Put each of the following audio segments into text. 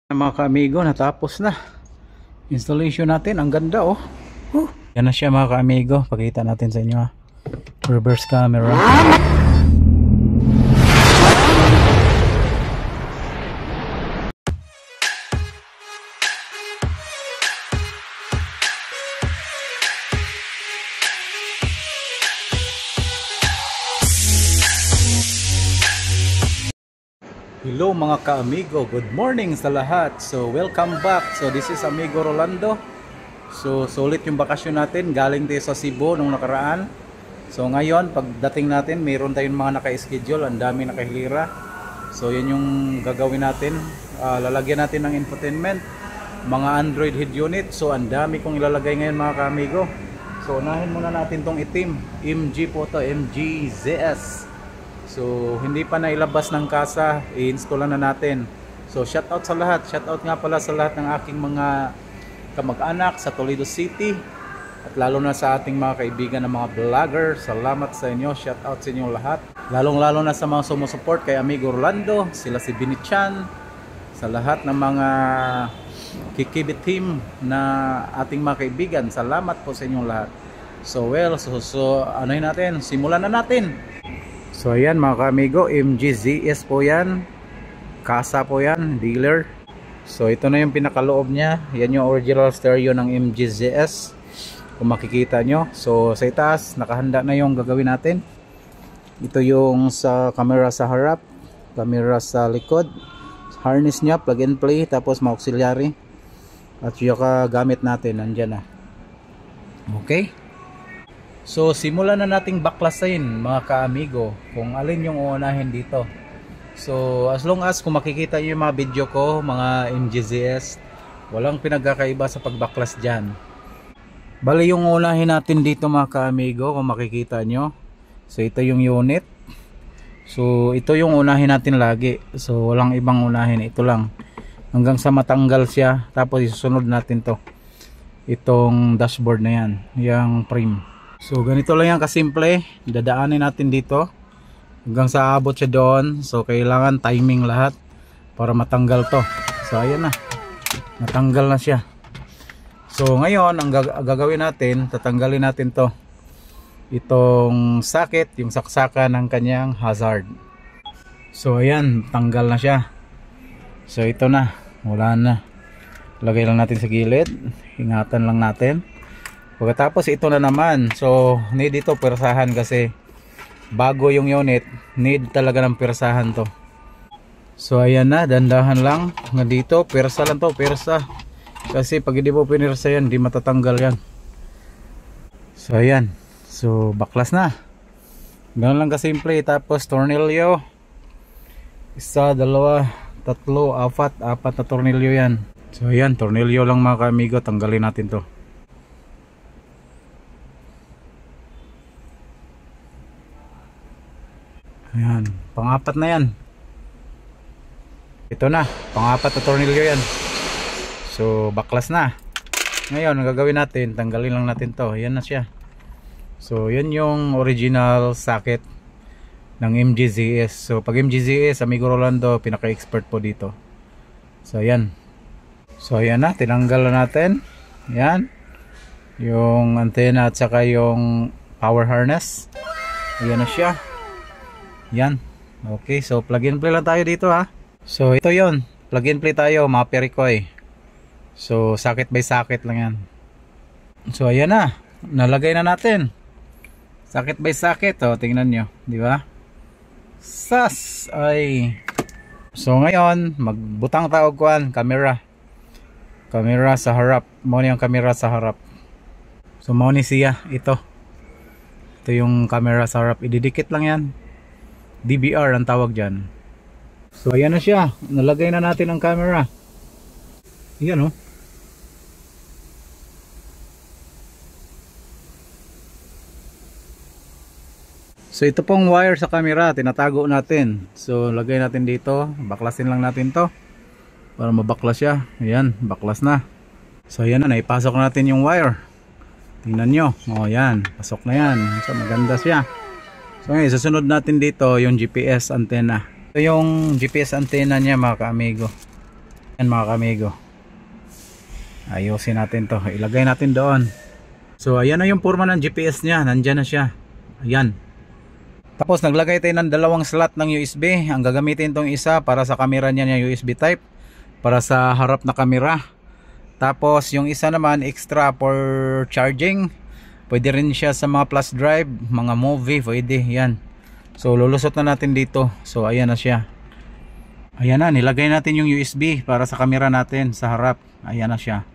Mga kaamigo, natapos na installation natin. Ang ganda, oh. Yan na siya mga kaamigo, pakita natin sa inyo, ha. Reverse camera. Hello mga ka-amigo, good morning sa lahat. So welcome back. So this is Amigo Rolando. So sulit yung bakasyon natin, galing tayo sa Cebu nung nakaraan. So ngayon pagdating natin, mayroon tayong mga naka-schedule, ang dami nakahilira. So yun yung gagawin natin. Lalagyan natin ng infotainment, mga Android head unit. So ang dami kong ilalagay ngayon mga ka-amigo. So unahin muna natin tong itim, MG po to, MG ZS. So hindi pa nailabas ng kasa, i-install na natin. So shout out sa lahat, shout out nga pala sa lahat ng aking mga kamag-anak sa Toledo City, at lalo na sa ating mga kaibigan ng mga vlogger. Salamat sa inyo, shout out sa inyo lahat. Lalong-lalo na sa mga sumusupport kay Amigo Rolando, sila si Binichan, sa lahat ng mga kikibit team na ating mga kaibigan. Salamat po sa inyong lahat. So anuhin natin, simulan na natin. So ayan mga ka-amigo, MGZS po yan, kasa po yan, dealer. So ito na yung pinakaloob niya, yan yung original stereo ng MGZS kung makikita nyo. So sa itaas, nakahanda na yung gagawin natin. Ito yung sa camera sa harap, camera sa likod, harness nya, plug and play, tapos mga auxiliary, at yung gamit natin, nandyan na. Okay, so simulan na nating baklasin mga ka-amigo kung alin yung uunahin dito. So as long as kung makikita nyo yung mga video ko, mga MGZS, walang pinagkakaiba sa pagbaklas dyan. Bali yung uunahin natin dito mga ka-amigo, kung makikita nyo, so ito yung unit. So ito yung unahin natin lagi. So walang ibang unahin, ito lang hanggang sa matanggal siya. Tapos isusunod natin to, itong dashboard na yan, yung frame. So ganito lang yan kasimple, dadaanin natin dito hanggang sa abot siya doon. So kailangan timing lahat para matanggal to. So ayan na, natanggal na siya. So ngayon ang gagawin natin, tatanggalin natin to, itong socket, yung saksakan ng kanyang hazard. So ayan, tanggal na siya. So ito na, wala na. Lagay lang natin sa gilid, ingatan lang natin. Pagkatapos ito na naman, so need ito persahan kasi bago yung unit, need talaga ng persahan to. So ayan na, dandahan lang nga dito, persa lang to, persa. Kasi pag hindi mo pinirsa yan, di matatanggal yan. So ayan, so baklas na. Ganun lang kasimple. Tapos tornilyo, isa, dalawa, tatlo, apat na tornilyo yan. So ayan, tornilyo lang mga ka-amigo, tanggalin natin to. Ayan, pang-apat na yan. Ito na, pang-apat na tornilyo yan. So baklas na. Ngayon ang gagawin natin, tanggalin lang natin to. Ayan na siya. So yan yung original socket ng MGZS. So pag MGZS, Amigo Rolando, pinaka-expert po dito. So ayan. So ayan na, tinanggal na natin. Ayan, yung antena at saka yung power harness. Ayan na siya. Yan. Okay, so plug and play lang tayo dito, ha. So ito yon, plug and play tayo, mga perikoy. So socket by socket lang yan. So ayan na, nalagay na natin. Socket by socket, oh, tingnan nyo, di ba? Sas ay. So ngayon, magbutang tawag kuan, camera. Camera sa harap. Mo yung camera sa harap. So mo ni siya ito. Ito yung camera sa harap, ididikit lang yan. DVR ang tawag dyan. So ayan na siya, nalagay na natin ang camera. Ayan, oh. So ito pong wire sa camera, tinatago natin. So lagay natin dito, baklasin lang natin to para mabaklas siya. Ayan, baklas na. So ayan na, naipasok natin yung wire. Tingnan nyo, oh yan, pasok na yan. So maganda siya. So ngayon, susunod natin dito yung GPS antenna. Ito yung GPS antenna niya mga ka-amigo. Yan mga kamigo, ayusin natin to, ilagay natin doon. So ayan na yung forma ng GPS nya, nandyan na siya. Ayan. Tapos naglagay tayo ng dalawang slot ng USB. Ang gagamitin tong isa para sa camera niya ng USB type, para sa harap na camera. Tapos yung isa naman extra for charging. Pwede rin siya sa mga flash drive, mga movie, pwede yan. So lulusot na natin dito. So ayan na siya. Ayan na, nilagay natin yung USB para sa camera natin sa harap. Ayan na siya.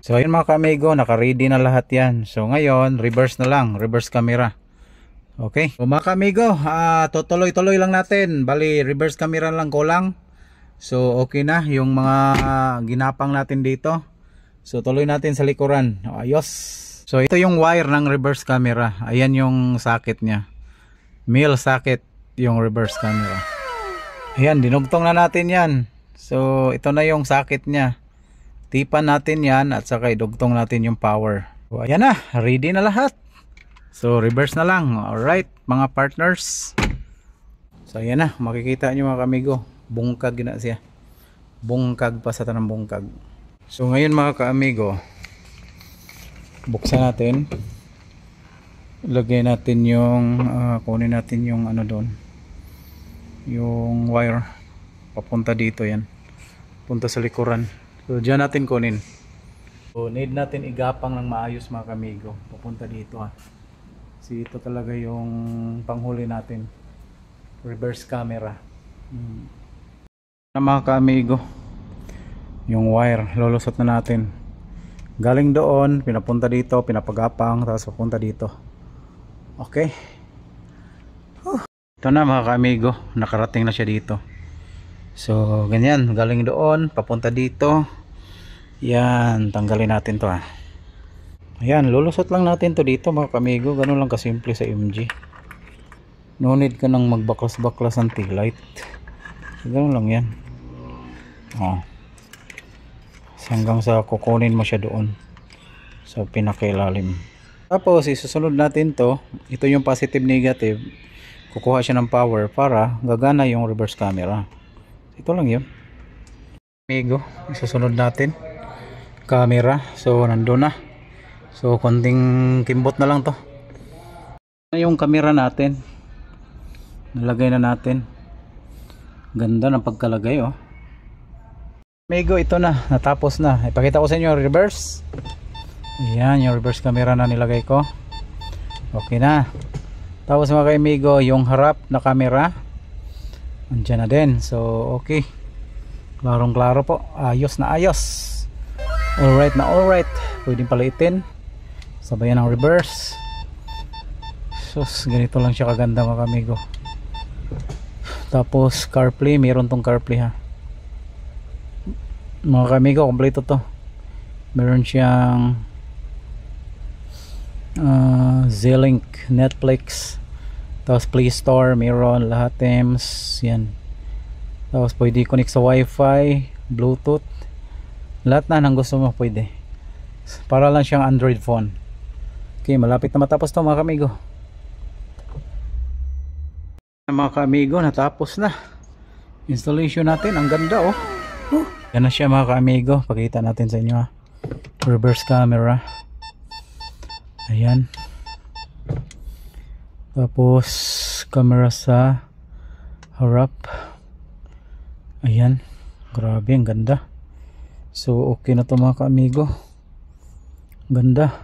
So ayun mga ka-amigo, naka-ready na lahat yan. So ngayon, reverse na lang, reverse camera. Okay. So mga ka-amigo, tutuloy-tuloy lang natin. Bali, reverse camera lang kulang. So okay na yung mga ginapang natin dito. So tuloy natin sa likuran. Ayos. So ito yung wire ng reverse camera. Ayan yung socket niya. Male socket yung reverse camera. Ayan, dinugtong na natin yan. So ito na yung socket niya. Tipan natin yan at saka idugtong natin yung power. So ayan na, ready na lahat. So reverse na lang. Alright mga partners. So ayan na, makikita nyo mga kamigo, bungkag na siya. Bungkag pa sa tanang bungkag. So ngayon mga kaamigo, buksan natin. Lagay natin yung kunin natin yung ano doon, yung wire papunta dito, yan punta sa likuran. So dyan natin kunin. So need natin igapang ng maayos mga kamigo papunta dito kasi ito talaga yung panghuli natin, reverse camera. Mga kamigo, yung wire lulusot na natin galing doon, pinapunta dito, pinapagapang, tapos papunta dito. Okay. Ito na mga ka-amigo, nakarating na siya dito. So ganyan, galing doon papunta dito. Yan, tanggalin natin to Ayan, lulusot lang natin to dito mga ka-amigo. Ganun lang kasimple sa MG. No need ka nang magbaklas-baklas ng tail light. So, ganun lang yan. Hanggang sa kukunin mo siya doon sa pinakailalim. Tapos isusunod natin to. Ito yung positive negative. Kukuha siya ng power para gagana yung reverse camera. Ito lang yun. Amigo, isusunod natin camera. So nandun na. So konting kimbot na lang to. Yung camera natin, nalagay na natin. Ganda ng pagkalagay Amigo, ito na, natapos na. Ipakita ko sa inyo reverse. Ayan, yung reverse camera na nilagay ko. Okay na. Tapos mga ka-amigo, yung harap na camera andyan na din. So okay, klarong klaro po, ayos na ayos. Alright na alright. Pwedeng palitin, sabayan ng reverse. Sus, ganito lang siya kaganda mga ka-amigo. Tapos CarPlay, meron tong CarPlay mga ka-amigo, kompleto to. Meron siyang Z-Link, Netflix, tapos Play Store, meron lahat Thames, yan. Tapos pwede connect sa Wi-Fi, Bluetooth, lahat na ng gusto mo pwede. Para lang siyang Android phone. Okay, malapit na matapos to mga kamigo. Mga kamigo, natapos na installation natin. Ang ganda yan na siya mga kamigo. Pakita natin sa inyo reverse camera. Ayan. Tapos camera sa harap. Ayan, grabe, ang ganda. So okay na to mga ka-amigo, ganda.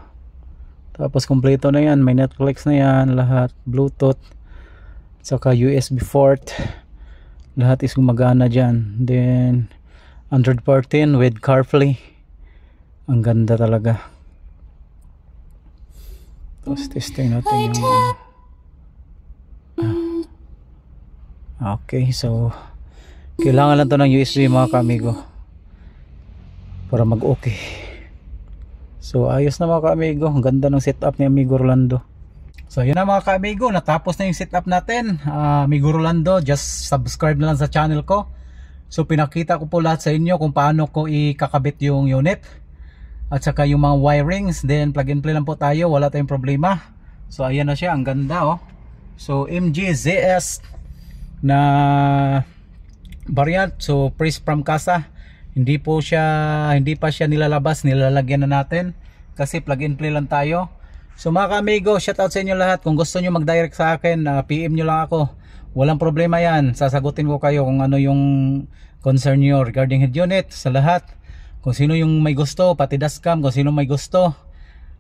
Tapos kompleto na yan, may Netflix na yan, lahat, Bluetooth, saka USB port, lahat is gumagana dyan. Then Android 14 with CarPlay. Ang ganda talaga. Tapos testing natin yung okay, so kailangan lang to ng USB mga ka-amigo para mag okay. So ayos na mga ka-amigo, ang ganda ng setup ni Amigo Rolando. So yun na mga ka-amigo, natapos na yung setup natin. Amigo Rolando, just subscribe na lang sa channel ko. So pinakita ko po lahat sa inyo kung paano ko ikakabit yung unit at saka yung mga wirings. Then plug and play lang po tayo, wala tayong problema. So ayan na siya, ang ganda So MG ZS na variant, so press from casa. hindi pa siya nilalabas, nilalagyan na natin kasi plug and play lang tayo. So mga ka-amigo, shout out sa inyo lahat. Kung gusto nyo mag-direct sa akin, PM nyo lang ako. Walang problema yan. Sasagutin ko kayo kung ano yung concern nyo regarding head unit sa lahat. Kung sino yung may gusto, pati dashcam, kung sino may gusto.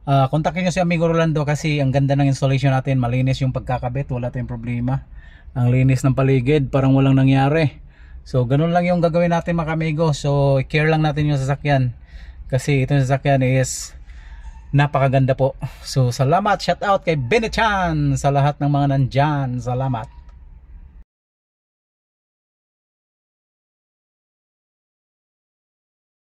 Kontakin nyo si Amigo Rolando kasi ang ganda ng installation natin. Malinis yung pagkakabit, wala tayong problema. Ang linis ng paligid, parang walang nangyari. So ganun lang yung gagawin natin mga ka-amigo. So care lang natin yung sasakyan. Kasi itong sasakyan is napakaganda po. So salamat, shout out kay Benny Chan sa lahat ng mga nandyan. Salamat.